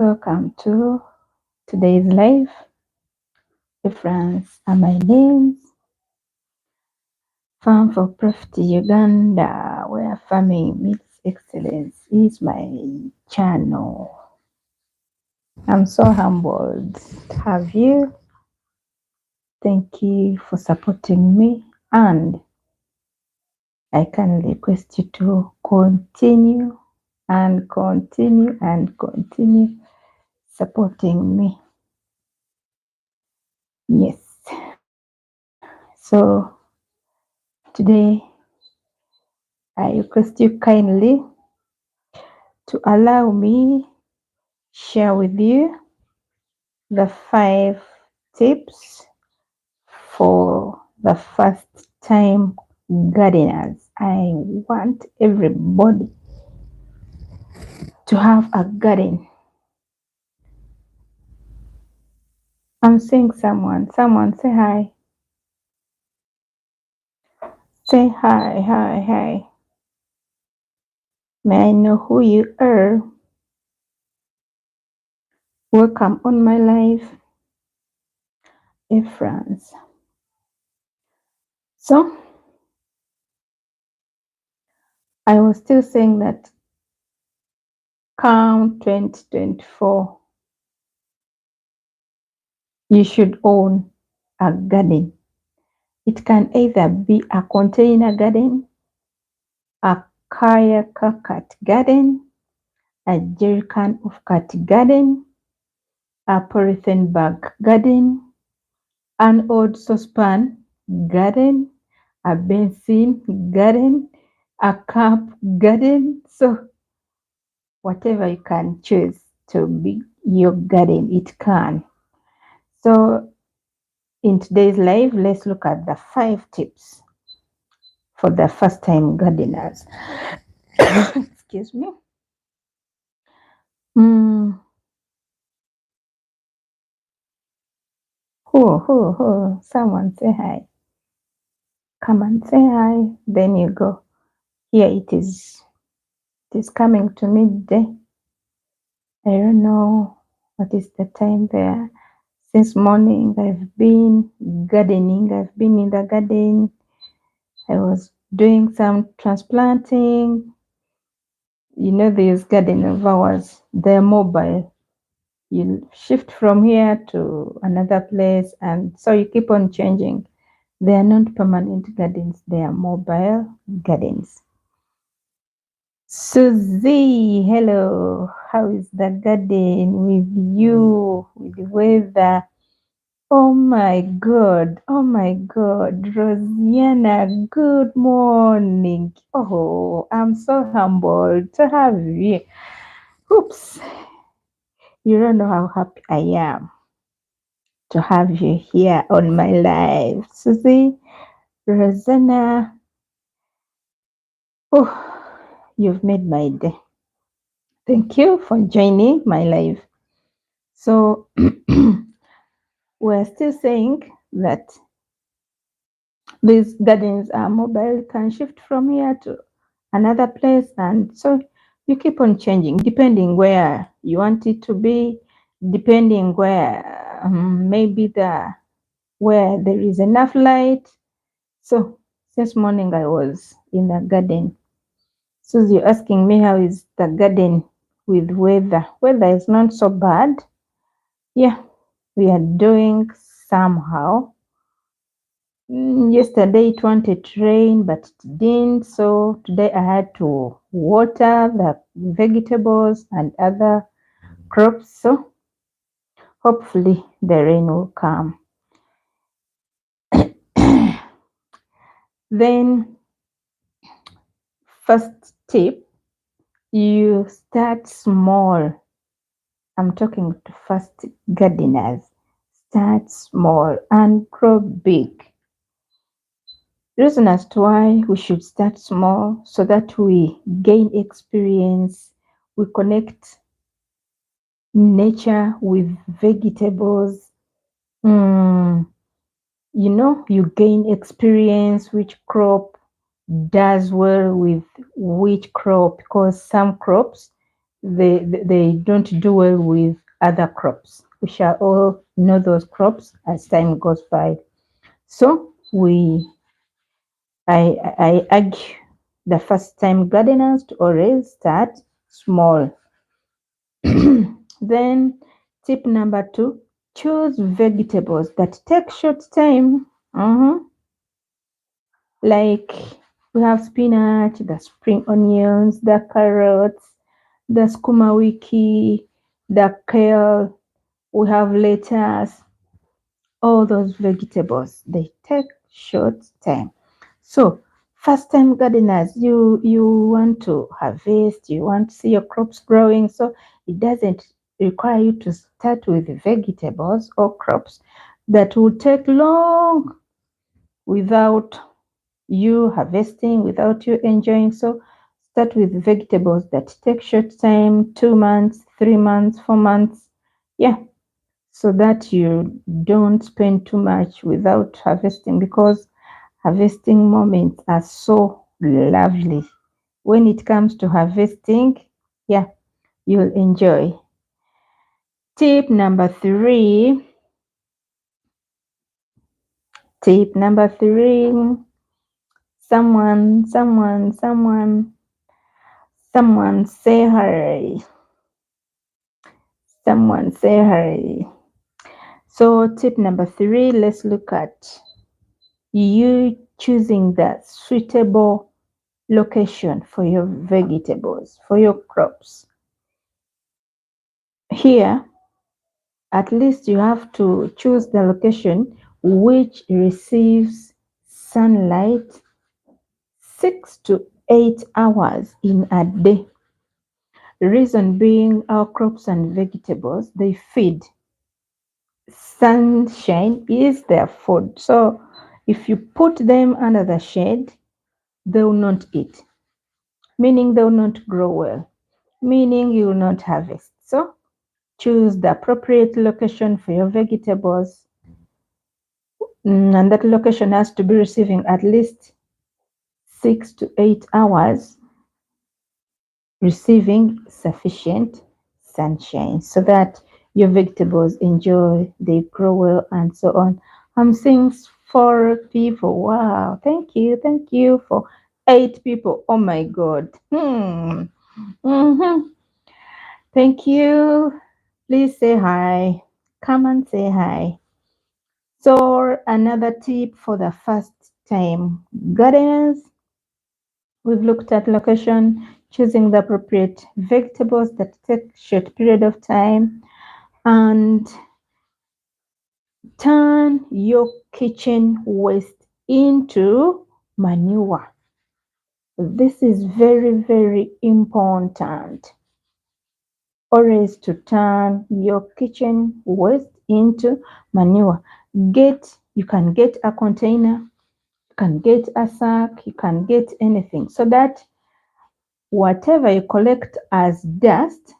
Welcome to today's live. France are my names. Farm for Profit Uganda, where farming meets excellence, is my channel. I'm so humbled to have you. Thank you for supporting me, and I can request you to continue and continue and continue supporting me. Yes. So today I request you kindly to allow me share with you the 5 tips for the first time gardeners. I want everybody to have a garden. I'm seeing someone say hi. Say hi, hi, hi. May I know who you are? Welcome on my live, France. So I was still saying that come 2024, you should own a garden. It can either be a container garden, a kayak cut garden, a jerrycan of cut garden, a polythene bag garden, an old saucepan garden, a basin garden, a cup garden. So whatever you can choose to be your garden, it can. So in today's live, let's look at the 5 tips for the first time gardeners. Excuse me. Mm. Someone say hi. Come and say hi. Then you go. Here it is. It is coming to midday. I don't know what is the time there. Since morning, I've been gardening. I've been in the garden. I was doing some transplanting. You know, these garden of ours, they're mobile. You shift from here to another place, and so you keep on changing. They are not permanent gardens, they are mobile gardens. Susie, hello. How is the garden with you, with the weather? Oh my God. Oh my God. Rosiana, good morning. Oh, I'm so humbled to have you. Oops. You don't know how happy I am to have you here on my live. Susie, Rosanna, oh, you've made my day. Thank you for joining my live. So, we're still saying that these gardens are mobile, you can shift from here to another place, and so you keep on changing depending where you want it to be, depending where maybe where there is enough light. So since morning I was in the garden. So you're asking me how is the garden with weather. Weather is not so bad. Yeah, we are doing somehow. Yesterday it wanted to rain, but it didn't. So today I had to water the vegetables and other crops. So hopefully the rain will come. Then, first tip, you start small. I'm talking to first gardeners. Start small and grow big. Reason as to why we should start small so that we gain experience, we connect nature with vegetables. You gain experience which crop does well with which crop, because some crops they don't do well with other crops. We shall all know those crops as time goes by. So I urge the first time gardeners to always start small. Then tip number 2, choose vegetables that take short time. Like we have spinach, the spring onions, the carrots, the skuma wiki, the kale, we have lettuce, all those vegetables, they take short time. So first time gardeners, you want to harvest, you want to see your crops growing, so it doesn't require you to start with vegetables or crops that will take long without you harvesting, without you enjoying. So start with vegetables that take short time, 2 months, 3 months, 4 months. Yeah, so that you don't spend too much without harvesting, because harvesting moments are so lovely. When it comes to harvesting, yeah, you'll enjoy. Tip number 3. Tip number 3. Someone say hurry. Someone say hurry. So tip number 3, let's look at you choosing the suitable location for your vegetables, for your crops. Here, at least you have to choose the location which receives sunlight 6 to 8 hours in a day. The reason being, our crops and vegetables, they feed. Sunshine is their food. So if you put them under the shade, they will not eat, meaning they will not grow well, meaning you will not harvest. So choose the appropriate location for your vegetables, and that location has to be receiving at least 6 to 8 hours, receiving sufficient sunshine so that your vegetables enjoy, they grow well, and so on. I'm seeing 4 people. Wow, thank you for 8 people. Oh my God. Mm-hmm. Thank you. Please say hi. Come and say hi. So another tip for the first time gardeners, we've looked at location, choosing the appropriate vegetables that take short period of time, and turn your kitchen waste into manure. This is very, very important. Always to turn your kitchen waste into manure. You can get a container, you can get a sack, you can get anything, so that whatever you collect as dust,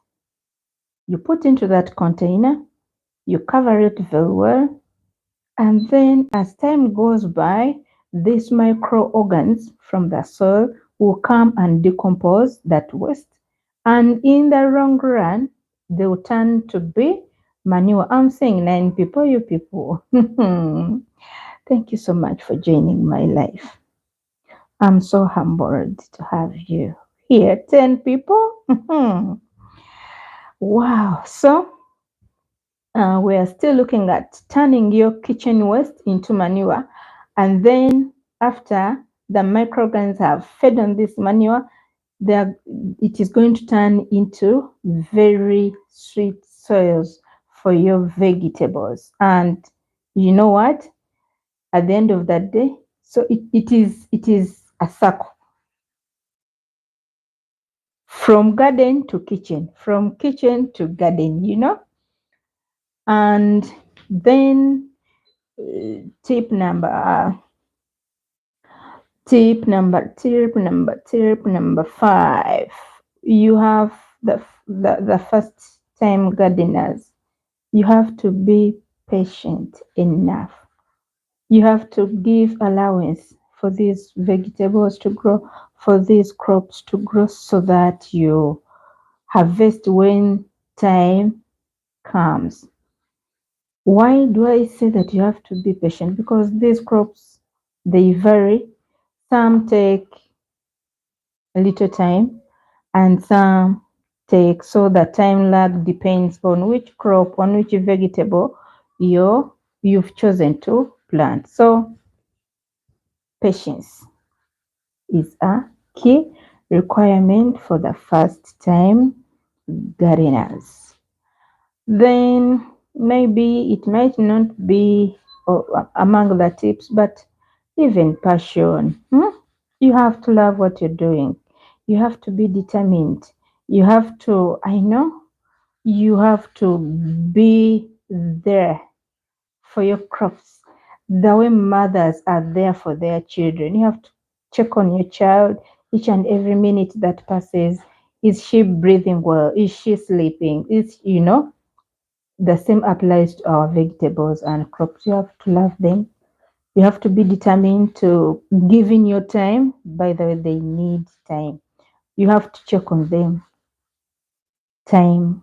you put into that container, you cover it very well, and then as time goes by, these microorganisms from the soil will come and decompose that waste. And in the long run, they will turn to be manure. I'm saying 9 people, you people. Thank you so much for joining my life. I'm so humbled to have you here. 10 people. Wow. So we are still looking at turning your kitchen waste into manure, and then after the microorganisms have fed on this manure, it is going to turn into very sweet soils for your vegetables. And you know what, at the end of that day, so it is a circle, from garden to kitchen, from kitchen to garden, and then tip number tip number 5. You have the first time gardeners, you have to be patient enough. You have to give allowance for these vegetables to grow, for these crops to grow, so that you Harvest when time comes. Why do I say that you have to be patient? Because these crops, they vary. Some take a little time and some take, so the time lag depends on which crop, on which vegetable you've chosen to plant. So patience is a key requirement for the first time gardeners. Then maybe it might not be among the tips, but even passion. You have to love what you're doing. You have to be determined. You have to, I know, you have to be there for your crops. The way mothers are there for their children. You have to check on your child each and every minute that passes. Is she breathing well? Is she sleeping? The same applies to our vegetables and crops. You have to love them. You have to be determined to give in your time. By the way, they need time. You have to check on them time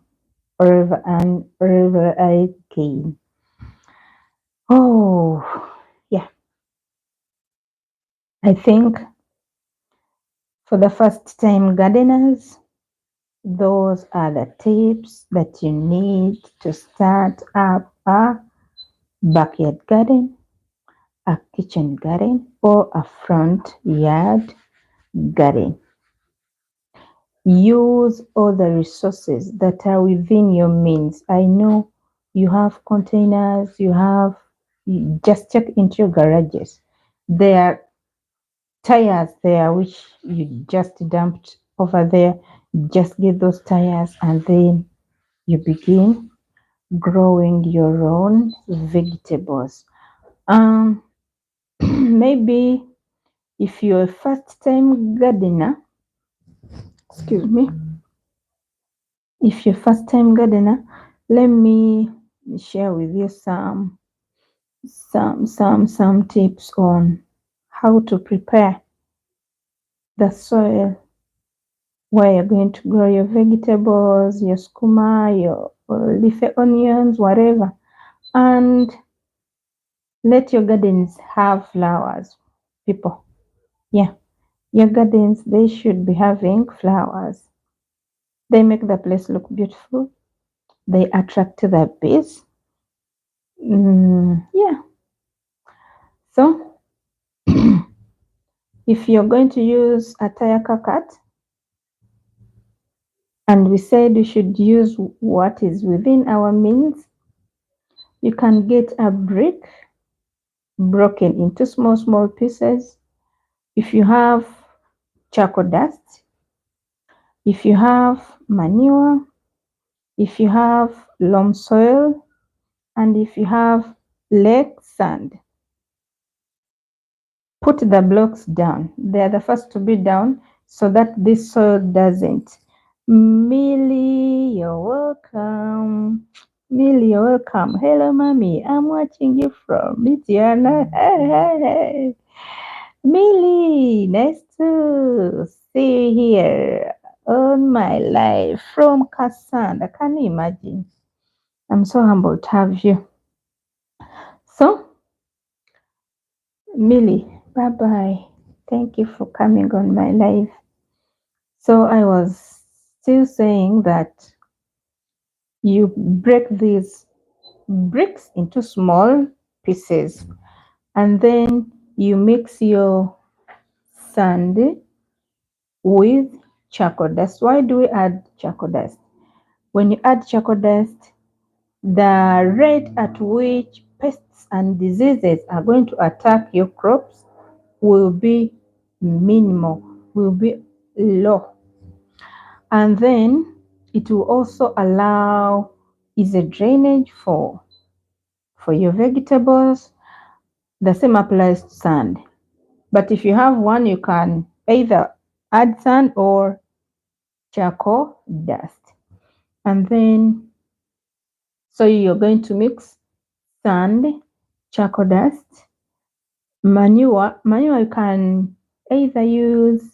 over and over again. Oh, yeah. I think for the first time gardeners, those are the tips that you need to start up a backyard garden, a kitchen garden, or a front yard garden. Use all the resources that are within your means. I know you have containers, you just check into your garages. There are tires there which you just dumped over there. Just get those tires and then you begin growing your own vegetables. Um, maybe if you're a first time gardener, excuse me, if you're first time gardener, let me share with you some tips on how to prepare the soil where you're going to grow your vegetables, your skuma, your leafy onions, whatever. And let your gardens have flowers, people. Yeah, your gardens, they should be having flowers. They make the place look beautiful. They attract the bees. Yeah. So if you're going to use a tire cut, and we said we should use what is within our means, you can get a brick broken into small pieces. If you have charcoal dust, if you have manure, if you have loam soil, and if you have lake sand, put the blocks down. They're the first to be down so that this soil doesn't. Millie, you're welcome. Millie, you're welcome. Hello, mommy. I'm watching you from Michiana. Hey. Millie, nice to see you here on my live from Kasanda. Can you imagine? I'm so humbled to have you. So, Millie, bye bye. Thank you for coming on my live. So, I was still saying that you break these bricks into small pieces and then you mix your sand with charcoal dust. Why do we add charcoal dust? When you add charcoal dust, the rate at which pests and diseases are going to attack your crops will be minimal, will be low. And then it will also allow easy drainage for your vegetables. The same applies to sand. But if you have one, you can either add sand or charcoal dust. And then, so you're going to mix sand, charcoal dust, manure. Manure, you can either use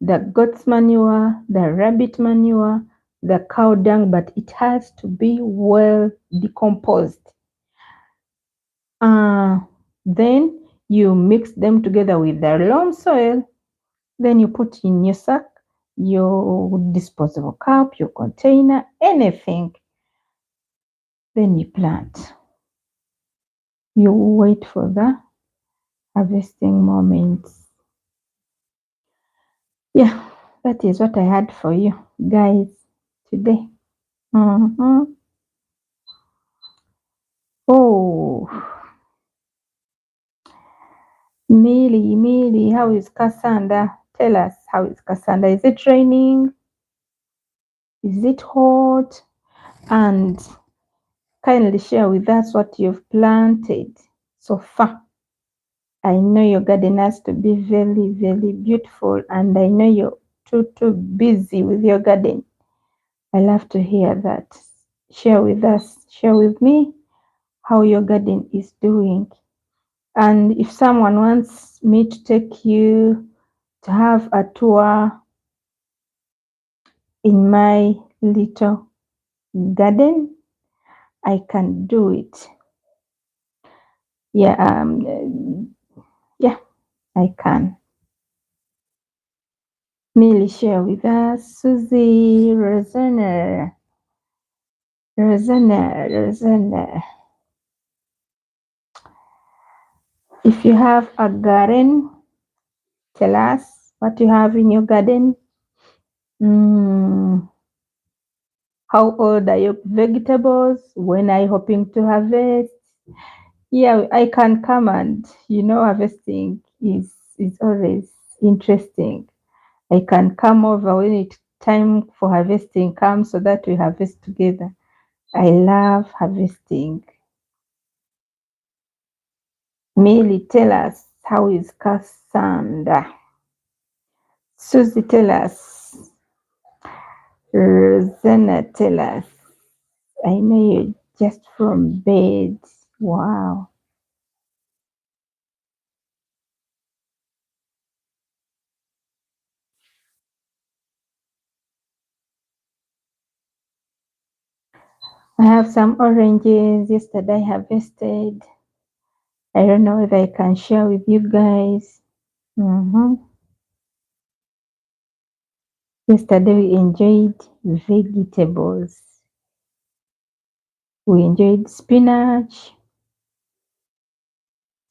the goat's manure, the rabbit manure, the cow dung, but it has to be well decomposed. Then you mix them together with the loam soil. Then you put in your sack, your disposable cup, your container, anything. Then you plant. You wait for the harvesting moments. Yeah, that is what I had for you guys today. Oh, Millie, how is Cassandra? Tell us, how is Cassandra? Is it raining? Is it hot? And kindly share with us what you've planted so far. I know your garden has to be very, very beautiful, and I know you're too busy with your garden. I love to hear that. Share with us, share with me how your garden is doing. And if someone wants me to take you to have a tour in my little garden, I can do it. Yeah, I can. Millie, share with us. Susie, Rosanna. If you have a garden, tell us what you have in your garden. How old are your vegetables? When are you hoping to harvest? Yeah, I can come, and harvesting is always interesting. I can come over when it time for harvesting comes so that we harvest together. I love harvesting. Millie, tell us, how is Cassandra? Susie, tell us. Rosanna, tell us. I know you're just from bed. Wow. I have some oranges. Yesterday I harvested. I don't know if I can share with you guys. Yesterday we enjoyed vegetables. We enjoyed spinach,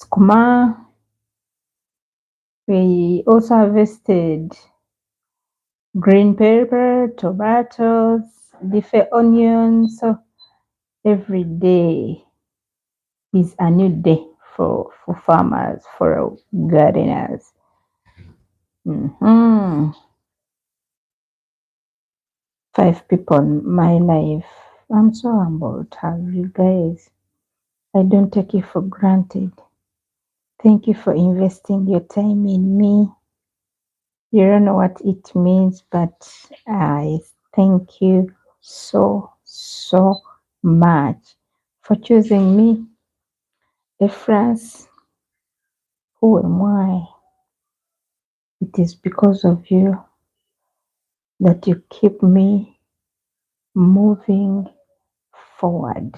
skuma. We also harvested green pepper, tomatoes, different onions. So every day is a new day for farmers, for gardeners. 5 people in my life. I'm so humbled to have you guys. I don't take it for granted. Thank you for investing your time in me. You don't know what it means, but I thank you so much for choosing me. Ephras, who am I? It is because of you that you keep me moving forward.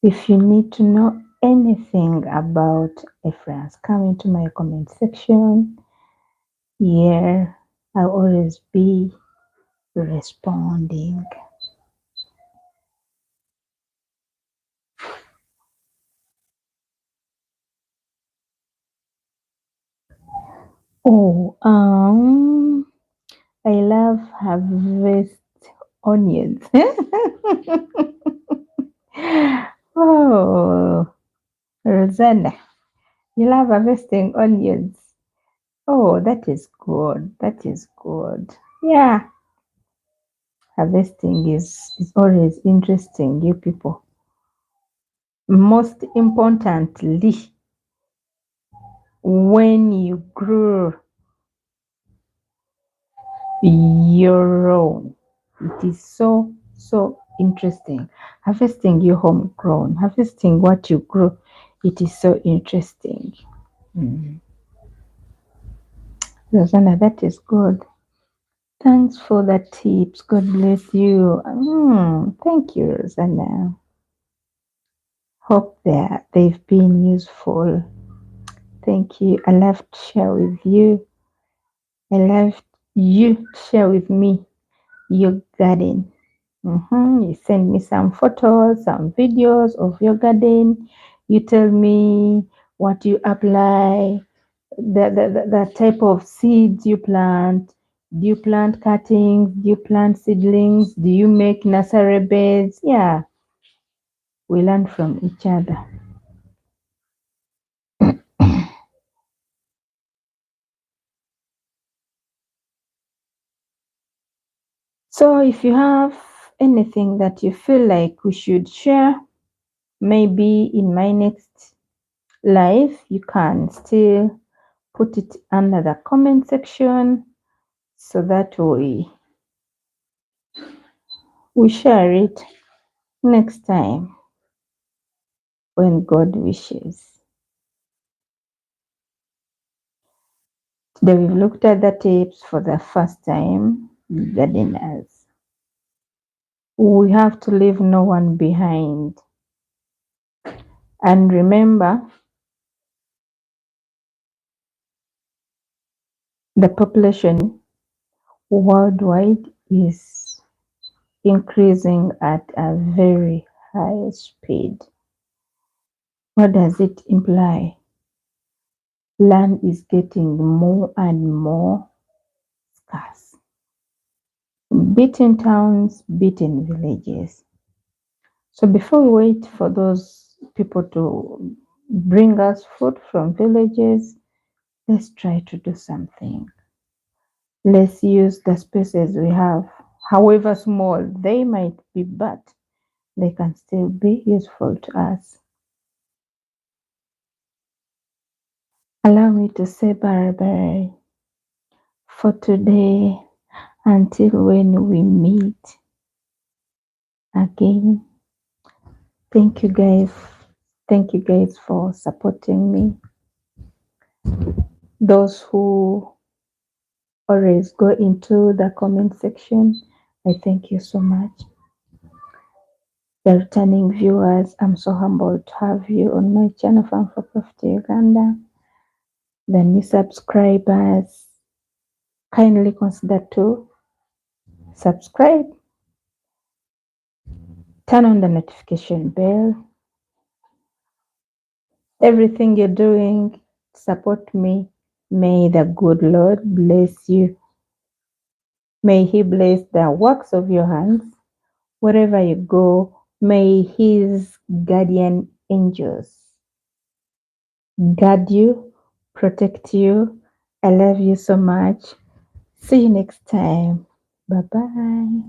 If you need to know anything about Ephras, come into my comment section. Here, I'll always be responding. Oh, I love harvest onions. Oh, Rosanna, you love harvesting onions. Oh, that is good. That is good. Yeah, harvesting is always interesting, you people. Most importantly, when you grow your own, it is so interesting. Harvesting your homegrown, harvesting what you grow, it is so interesting. Rosanna, that is good. Thanks for the tips. God bless you. Thank you, Rosanna. Hope they've been useful. Thank you. I love to share with you. I love you to share with me your garden. You send me some photos, some videos of your garden. You tell me what you apply, the type of seeds you plant. Do you plant cuttings? Do you plant seedlings? Do you make nursery beds? Yeah, we learn from each other. So if you have anything that you feel like we should share, maybe in my next live, you can still put it under the comment section so that we share it next time when God wishes. Today we've looked at the tips for the first time, gardeners. We have to leave no one behind. And remember, the population worldwide is increasing at a very high speed. What does it imply? Land is getting more and more scarce. Beaten towns, beaten villages. So before we wait for those people to bring us food from villages, let's try to do something. Let's use the spaces we have, however small they might be, but they can still be useful to us. Allow me to say bye bye for today until when we meet again. Thank you guys. Thank you guys for supporting me. Those who always go into the comment section, I thank you so much. The returning viewers, I'm so humbled to have you on my channel, Farm for Profit Uganda. The new subscribers, kindly consider to subscribe, turn on the notification bell. Everything you're doing, support me. May the good Lord bless you. May He bless the works of your hands. Wherever you go, may His guardian angels guard you, protect you. I love you so much. See you next time. Bye bye.